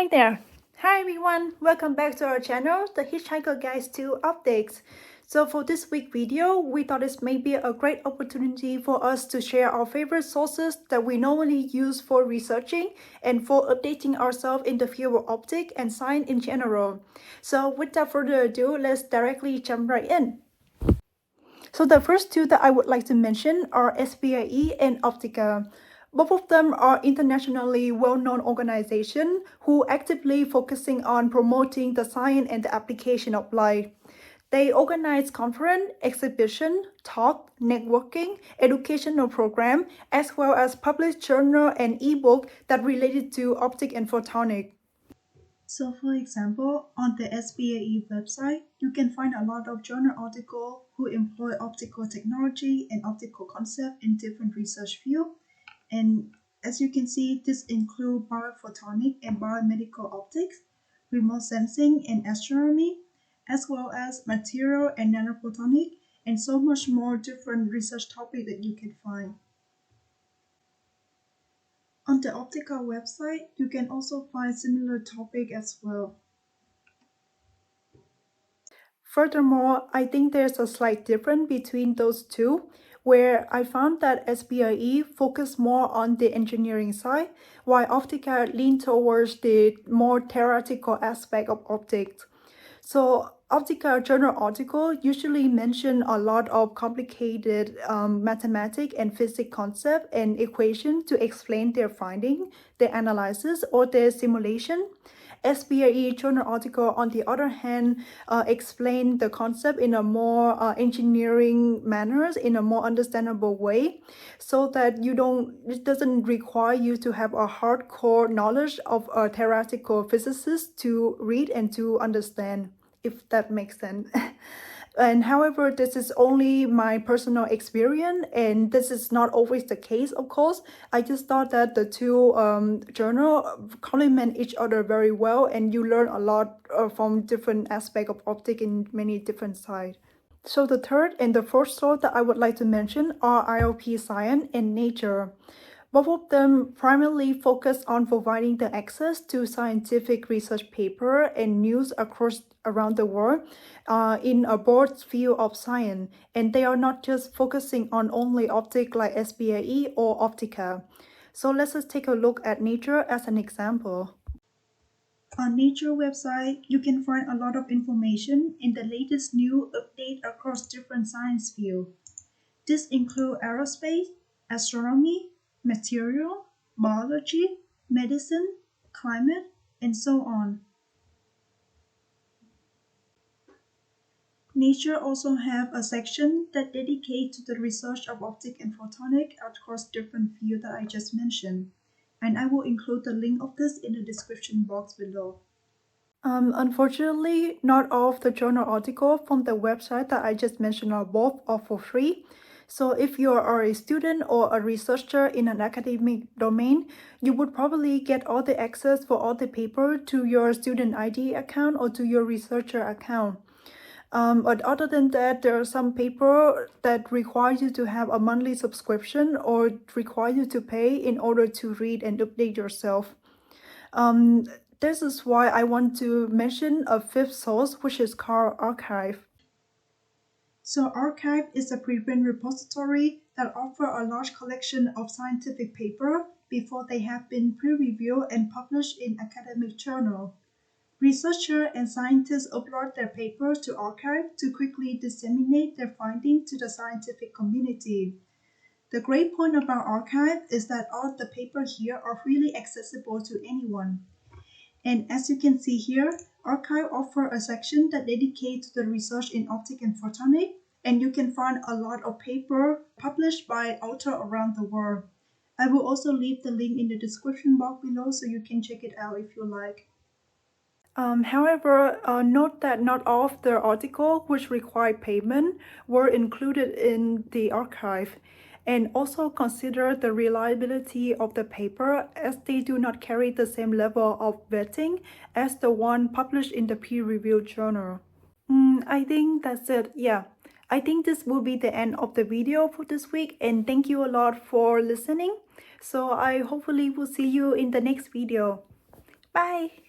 Hi there! Hi everyone! Welcome back to our channel, The Hitchhiker Guides to Optics. So for this week's video, we thought this may be a great opportunity for us to share our favorite sources that we normally use for researching and for updating ourselves in the field of optics and science in general. So without further ado, let's directly jump right in. So the first two that I would like to mention are SPIE and Optica. Both of them are internationally well-known organizations who actively focusing on promoting the science and the application of light. They organize conference, exhibition, talk, networking, educational program, as well as publish journal and ebook that related to optics and photonics. So for example, on the SPIE website, you can find a lot of journal articles who employ optical technology and optical concept in different research fields. And as you can see, this includes biophotonic and biomedical optics, remote sensing and astronomy, as well as material and nanophotonic, and so much more different research topics that you can find. On the Optica website, you can also find similar topics as well. Furthermore, I think there's a slight difference between those two, where I found that SPIE focused more on the engineering side, while Optica leaned towards the more theoretical aspect of optics. So Optica journal articles usually mention a lot of complicated mathematics and physics concepts and equations to explain their finding, their analysis, or their simulation. SPIE journal article, on the other hand, explain the concept in a more engineering manners, in a more understandable way, so that it doesn't require you to have a hardcore knowledge of a theoretical physicist to read and to understand, if that makes sense. And however, this is only my personal experience, and this is not always the case, of course. I just thought that the two journals complement each other very well, and you learn a lot from different aspects of optics in many different sides. So the third and the fourth source that I would like to mention are IOPScience and Nature. Both of them primarily focus on providing the access to scientific research paper and news around the world in a broad field of science, and they are not just focusing on only optics like SPIE or Optica. So let's just take a look at Nature as an example. On Nature website, you can find a lot of information in the latest new update across different science fields. This includes aerospace, astronomy, material, biology, medicine, climate, and so on. Nature also have a section that dedicates to the research of optics and photonics across different fields that I just mentioned. And I will include the link of this in the description box below. Unfortunately, not all of the journal articles from the website that I just mentioned are for free. So if you are a student or a researcher in an academic domain, you would probably get all the access for all the paper to your student ID account or to your researcher account. But other than that, there are some paper that require you to have a monthly subscription or require you to pay in order to read and update yourself. This is why I want to mention a fifth source, which is called arXiv. So arXiv is a preprint repository that offers a large collection of scientific papers before they have been peer-reviewed and published in academic journals. Researchers and scientists upload their papers to arXiv to quickly disseminate their findings to the scientific community. The great point about arXiv is that all the papers here are freely accessible to anyone. And as you can see here, arXiv offers a section that dedicates to the research in optics and photonics, and you can find a lot of papers published by authors around the world. I will also leave the link in the description box below so you can check it out if you like. However, note that not all of the articles which require payment were included in the arXiv, and also consider the reliability of the paper, as they do not carry the same level of vetting as the one published in the peer-reviewed journal. I think that's it. Yeah, I think this will be the end of the video for this week, and thank you a lot for listening. So I hopefully will see you in the next video. Bye!